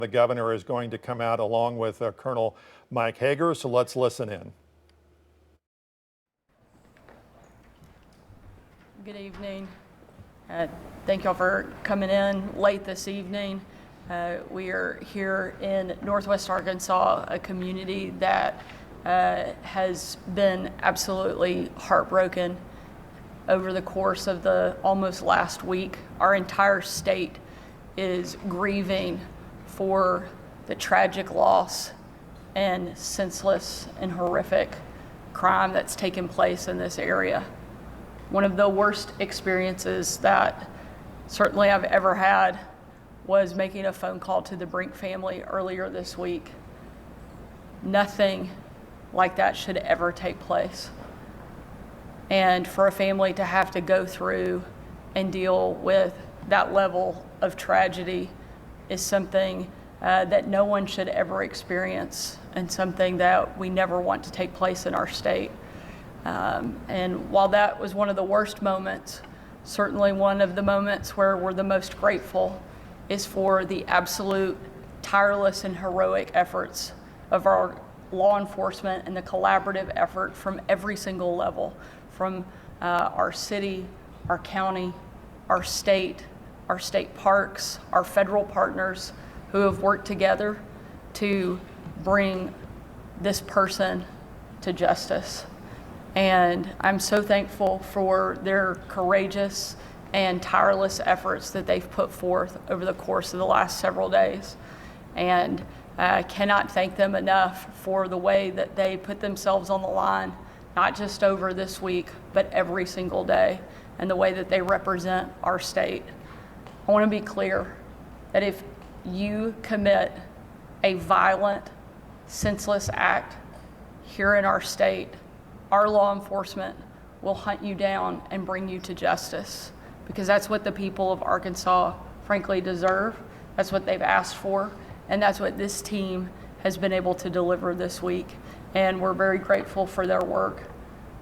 The governor is going to come out along with Colonel Mike Hager, so let's listen in. Good evening. Thank y'all for coming in late this evening. We are here in Northwest Arkansas, a community that has been absolutely heartbroken over the course of the almost last week. Our entire state is grieving for the tragic loss and senseless and horrific crime that's taken place in this area. One of the worst experiences that certainly I've ever had was making a phone call to the Brink family earlier this week. Nothing like that should ever take place. And for a family to have to go through and deal with that level of tragedy is something that no one should ever experience, and something that we never want to take place in our state. And while that was one of the worst moments, certainly one of the moments where we're the most grateful is for the absolute tireless and heroic efforts of our law enforcement and the collaborative effort from every single level, from our city, our county, our state parks, our federal partners who have worked together to bring this person to justice. And I'm so thankful for their courageous and tireless efforts that they've put forth over the course of the last several days. And I cannot thank them enough for the way that they put themselves on the line, not just over this week, but every single day, and the way that they represent our state. I want to be clear that if you commit a violent, senseless act here in our state, our law enforcement will hunt you down and bring you to justice, because that's what the people of Arkansas frankly deserve. That's what they've asked for, and that's what this team has been able to deliver this week, and we're very grateful for their work.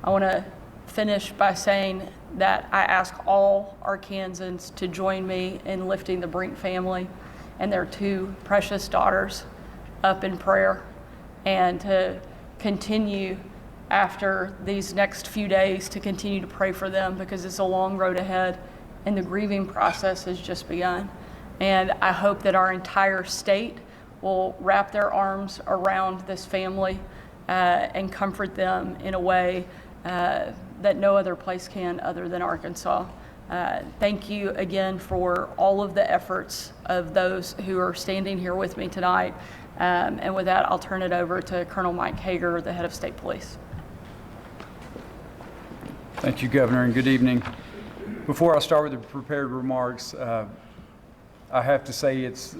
I want to finish by saying that I ask all Arkansans to join me in lifting the Brink family and their two precious daughters up in prayer, and to continue after these next few days to continue to pray for them, because it's a long road ahead and the grieving process has just begun. And I hope that our entire state will wrap their arms around this family and comfort them in a way that no other place can other than Arkansas. Thank you again for all of the efforts of those who are standing here with me tonight. And with that, I'll turn it over to Colonel Mike Hager, the head of state police. Thank you, Governor, and good evening. Before I start with the prepared remarks, I have to say it's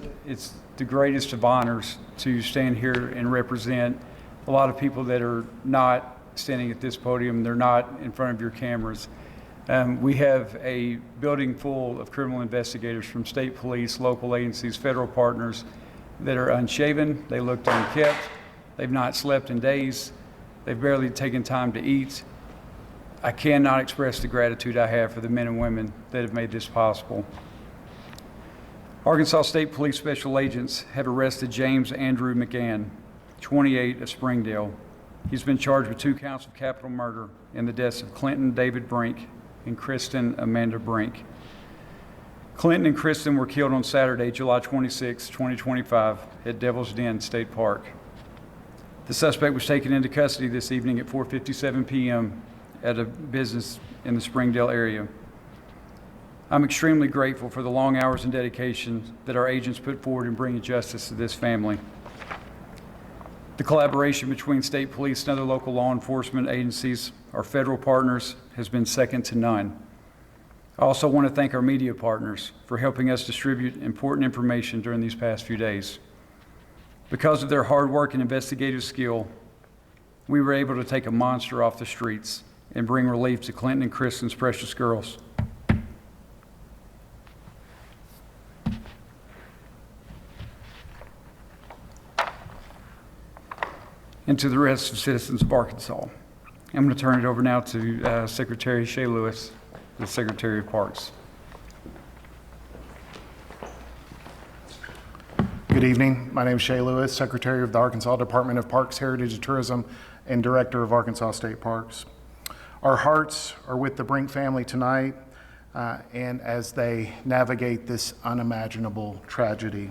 the greatest of honors to stand here and represent a lot of people that are not standing at this podium. They're not in front of your cameras. We have a building full of criminal investigators from state police, local agencies, federal partners that are unshaven. They looked unkempt. They've not slept in days. They've barely taken time to eat. I cannot express the gratitude I have for the men and women that have made this possible. Arkansas State Police Special Agents have arrested James Andrew McGann, 28, of Springdale. He's been charged with 2 counts of capital murder in the deaths of Clinton David Brink and Kristen Amanda Brink. Clinton and Kristen were killed on Saturday, July 26, 2025, at Devil's Den State Park. The suspect was taken into custody this evening at 4:57 p.m. at a business in the Springdale area. I'm extremely grateful for the long hours and dedication that our agents put forward in bringing justice to this family. The collaboration between state police and other local law enforcement agencies, our federal partners, has been second to none. I also want to thank our media partners for helping us distribute important information during these past few days. Because of their hard work and investigative skill, we were able to take a monster off the streets and bring relief to Clinton and Kristen's precious girls. And to the rest of citizens of Arkansas. I'm going to turn it over now to Secretary Shea Lewis, the Secretary of Parks. Good evening. My name is Shay Lewis, Secretary of the Arkansas Department of Parks, Heritage, and Tourism, and Director of Arkansas State Parks. Our hearts are with the Brink family tonight, and as they navigate this unimaginable tragedy.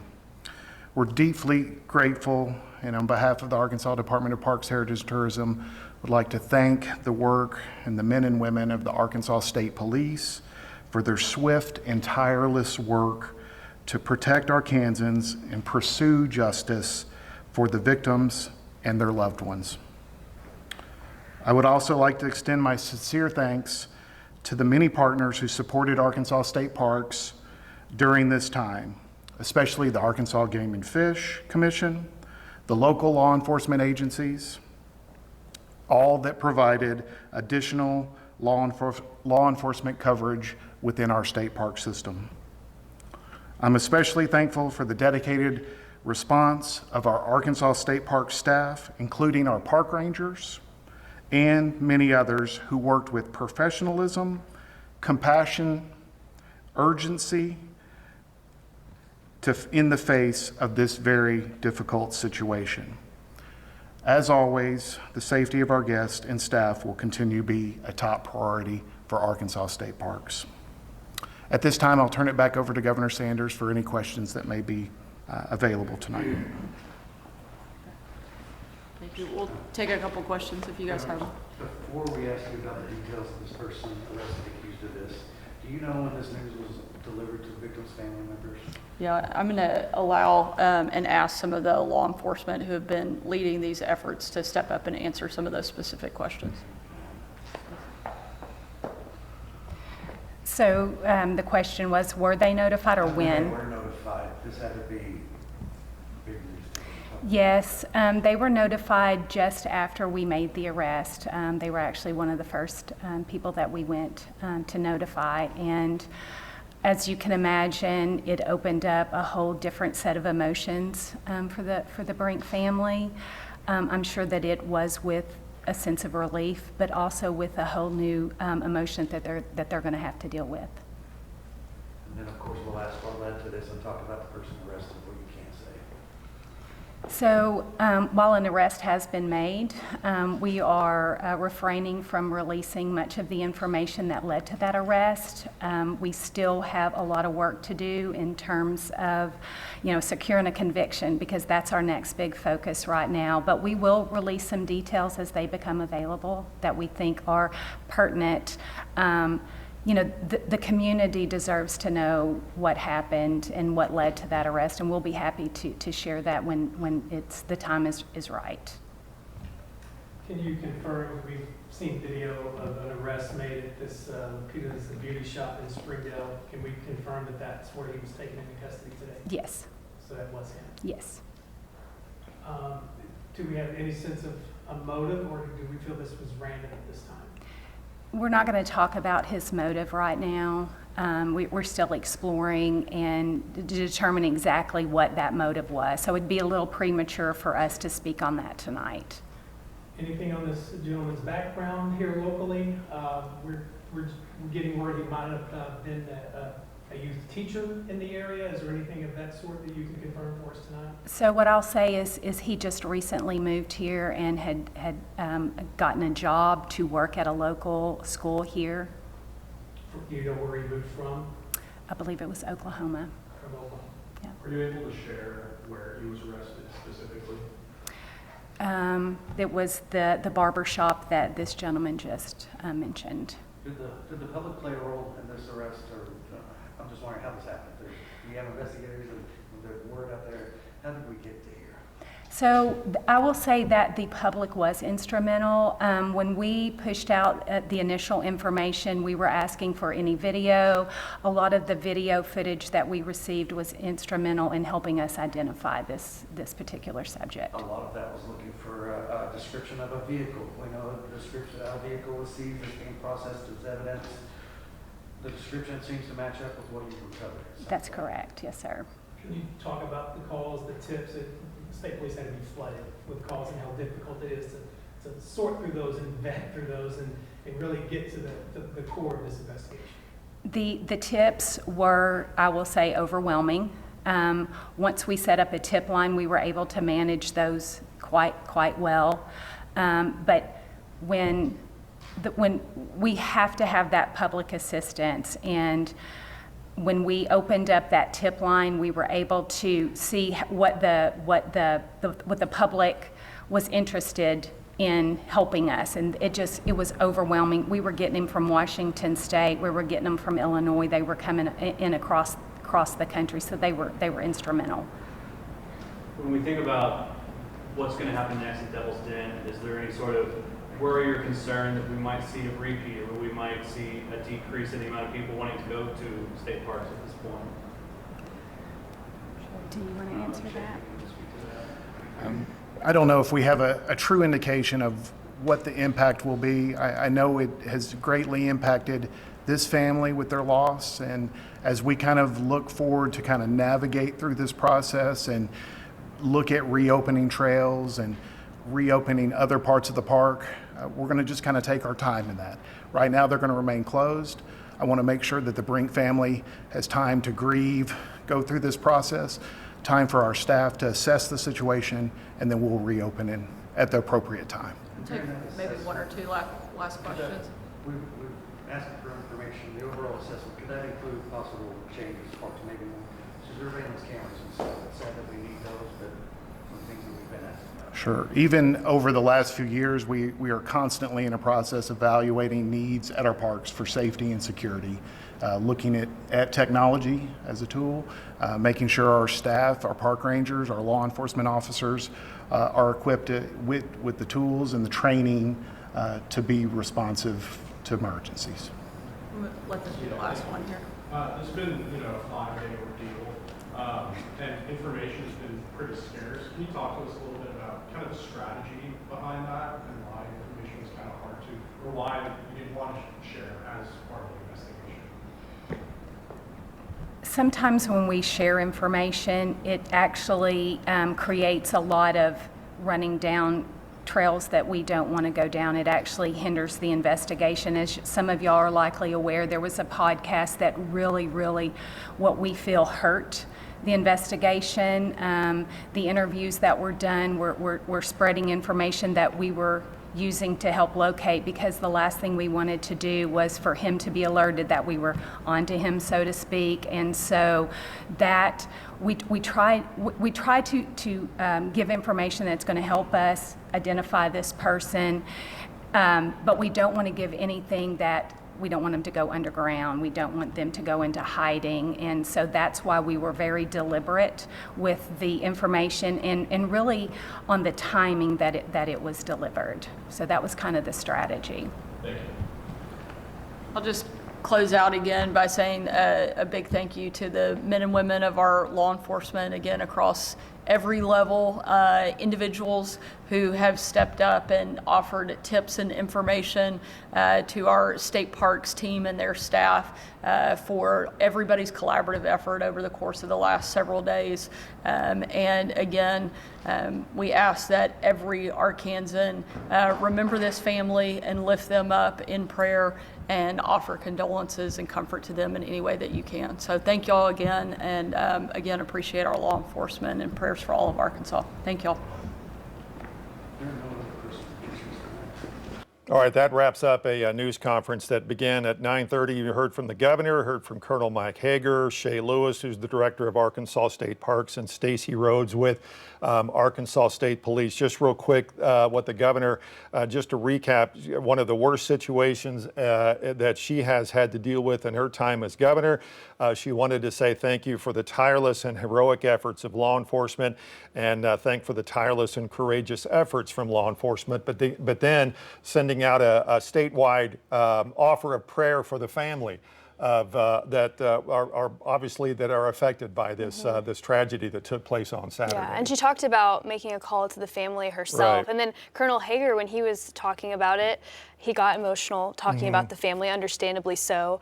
We're deeply grateful, and on behalf of the Arkansas Department of Parks, Heritage, and Tourism, would like to thank the work and the men and women of the Arkansas State Police for their swift and tireless work to protect Arkansans and pursue justice for the victims and their loved ones. I would also like to extend my sincere thanks to the many partners who supported Arkansas State Parks during this time, especially the Arkansas Game and Fish Commission, the local law enforcement agencies, all that provided additional law enforcement coverage within our state park system. I'm especially thankful for the dedicated response of our Arkansas State Park staff, including our park rangers and many others who worked with professionalism, compassion, urgency in the face of this very difficult situation. As always, the safety of our guests and staff will continue to be a top priority for Arkansas State Parks. At this time, I'll turn it back over to Governor Sanders for any questions that may be available tonight. Thank you. We'll take a couple questions if you guys have them. Before we ask you about the details of this person arrested accused of this, do you know when this news was delivered to the victim's family members? Yeah, I'm going to allow and ask some of the law enforcement who have been leading these efforts to step up and answer some of those specific questions. So the question was, were they notified or when? They were notified. This had to be big news to them. Yes, they were notified just after we made the arrest. They were actually one of the first people that we went to notify. And as you can imagine, it opened up a whole different set of emotions for the Brink family. I'm sure that it was with a sense of relief, but also with a whole new emotion that they're going to have to deal with. And then, of course, we'll ask what led to this and talk about the person arrested, what you can't say. So while an arrest has been made, we are refraining from releasing much of the information that led to that arrest. We still have a lot of work to do in terms of, securing a conviction, because that's our next big focus right now. But we will release some details as they become available that we think are pertinent. The community deserves to know what happened and what led to that arrest, and we'll be happy to share that when the time is right. Can you confirm, we've seen video of an arrest made at this Peter's Beauty Shop in Springdale. Can we confirm that that's where he was taken into custody today? Yes, So that was him. yes. Do we have any sense of a motive, or do we feel this was random at this time? We're not going to talk about his motive right now. We're still exploring and determining exactly what that motive was. So it'd be a little premature for us to speak on that tonight. Anything on this gentleman's background here locally? We're getting word he might have been a youth teacher in the area. Is there anything of that sort that you can confirm for us tonight? So what I'll say is he just recently moved here and had gotten a job to work at a local school here. Do you know where he moved from? I believe it was Oklahoma. From Oklahoma. Yeah. Are you able to share where he was arrested specifically? It was the barber shop that this gentleman just mentioned. Did the public play a role in this arrest, or I'm just wondering how this happened? Do you have investigators and there's word out there? How did we get to here? So I will say that the public was instrumental. When we pushed out the initial information, we were asking for any video. A lot of the video footage that we received was instrumental in helping us identify this particular subject. A lot of that was looking for a description of a vehicle. We know the description of a vehicle was seized as being processed as evidence. The description seems to match up with what you recovered. That's correct, yes, sir. Can you talk about the calls, the tips? The state police had to be flooded with calls and how difficult it is to sort through those and vet through those and really get to the core of this investigation. The tips were, I will say, overwhelming. Once we set up a tip line, we were able to manage those quite well. But when we have to have that public assistance, and when we opened up that tip line, we were able to see what the public was interested in helping us, and it was overwhelming. We were getting them from Washington State, we were getting them from Illinois. They were coming in across the country, so they were instrumental. When we think about what's going to happen next at Devil's Den, is there any sort of worry or concern that we might see a repeat, or we might see a decrease in the amount of people wanting to go to state parks at this point? Do you want to answer that? I don't know if we have a true indication of what the impact will be. I know it has greatly impacted this family with their loss, and as we kind of look forward to kind of navigate through this process and look at reopening trails and reopening other parts of the park, we're going to just kind of take our time in that. Right now, they're going to remain closed. I want to make sure that the Brink family has time to grieve, go through this process, time for our staff to assess the situation, and then we'll reopen it at the appropriate time. Take maybe one or two last questions. We've asked for information, the overall assessment, could that include possible changes, or maybe more surveillance cameras and stuff? It's sad that we need those, but some things that we've been asking about. Sure. Even over the last few years, we are constantly in a process evaluating needs at our parks for safety and security, looking at technology as a tool, making sure our staff, our park rangers, our law enforcement officers are equipped with the tools and the training to be responsive to emergencies. Let this be the last one here. There's been, a 5-day ordeal, and information has been pretty scarce. Can you talk to us a little bit about kind of the strategy behind that, and why information was kind of hard to, or why you didn't want to share as part of the investigation? Sometimes when we share information, it actually creates a lot of running down trails that we don't want to go down. It actually hinders the investigation. As some of y'all are likely aware, there was a podcast that really, what we feel hurt the investigation. The interviews that were done were spreading information that we were using to help locate, because the last thing we wanted to do was for him to be alerted that we were onto him, so to speak. And so that we try to give information that's going to help us identify this person, but we don't want to give anything that we don't want them to go underground. We don't want them to go into hiding. And so that's why we were very deliberate with the information and really on the timing that it was delivered. So that was kind of the strategy. Thank you. I'll just close out again by saying a big thank you to the men and women of our law enforcement, again, across every level, individuals who have stepped up and offered tips and information to our state parks team and their staff for everybody's collaborative effort over the course of the last several days. And again, we ask that every Arkansan remember this family and lift them up in prayer and offer condolences and comfort to them in any way that you can. So thank y'all again, and again, appreciate our law enforcement, and prayers for all of Arkansas. Thank y'all. All right, that wraps up a news conference that began at 9:30. You heard from the governor, heard from Colonel Mike Hager, Shay Lewis, who's the director of Arkansas State Parks, and Stacy Rhodes with Arkansas State Police. Just real quick, what the governor, just to recap, one of the worst situations that she has had to deal with in her time as governor. She wanted to say thank you for the tireless and heroic efforts of law enforcement, and thank for the tireless and courageous efforts from law enforcement, but then sending out a statewide offer of prayer for the family of that are obviously that are affected by this this tragedy that took place on Saturday. Yeah, and she talked about making a call to the family herself. Right. And then Colonel Hager, when he was talking about it, he got emotional talking about the family, understandably so.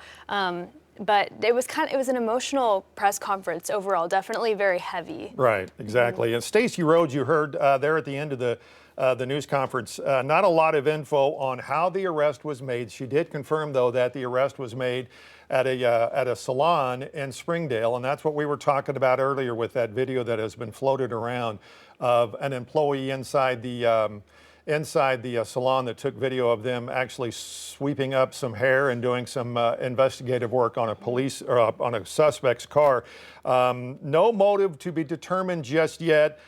but it was an emotional press conference overall, definitely very heavy. Right, exactly. And Stacey Rhodes, you heard there at the end of the news conference, not a lot of info on how the arrest was made. She did confirm, though, that the arrest was made at a salon in Springdale, and that's what we were talking about earlier with that video that has been floated around of an employee inside the salon that took video of them actually sweeping up some hair and doing some investigative work on on a suspect's car. No motive to be determined just yet.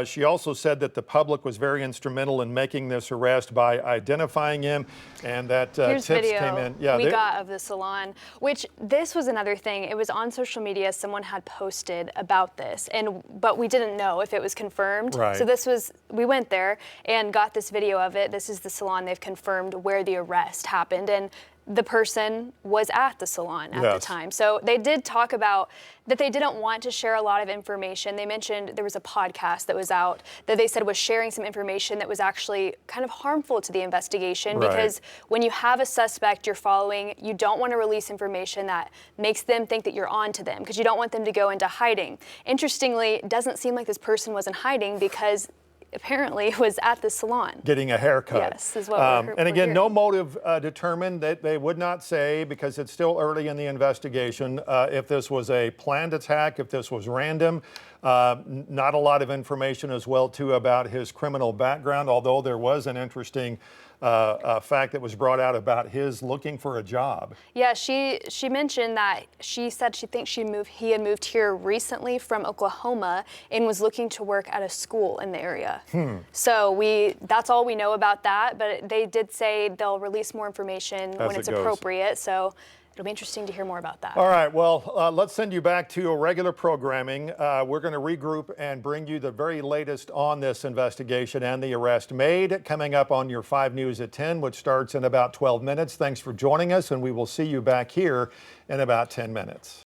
She also said that the public was very instrumental in making this arrest by identifying him, and that Here's tips video came in. we got of the salon, which this was another thing. It was on social media. Someone had posted about this, but we didn't know if it was confirmed. Right. So we went there and got this video of it. This is the salon. They've confirmed where the arrest happened, and the person was at the salon at the time. So they did talk about that they didn't want to share a lot of information. They mentioned there was a podcast that was out that they said was sharing some information that was actually kind of harmful to the investigation, because when you have a suspect you're following, you don't want to release information that makes them think that you're on to them, because you don't want them to go into hiding. Interestingly, it doesn't seem like this person was in hiding, because apparently was at the salon. Getting a haircut. Yes, is what and again, we're no motive determined. That they would not say, because it's still early in the investigation, if this was a planned attack, if this was random. Not a lot of information as well, too, about his criminal background, although there was an interesting fact that was brought out about his looking for a job. Yeah, she mentioned that she said she thinks he had moved here recently from Oklahoma and was looking to work at a school in the area. So that's all we know about that, but they did say they'll release more information when it's appropriate. So it'll be interesting to hear more about that. All right, well, let's send you back to a regular programming. We're going to regroup and bring you the very latest on this investigation and the arrest made, coming up on your 5 News at 10, which starts in about 12 minutes. Thanks for joining us, and we will see you back here in about 10 minutes.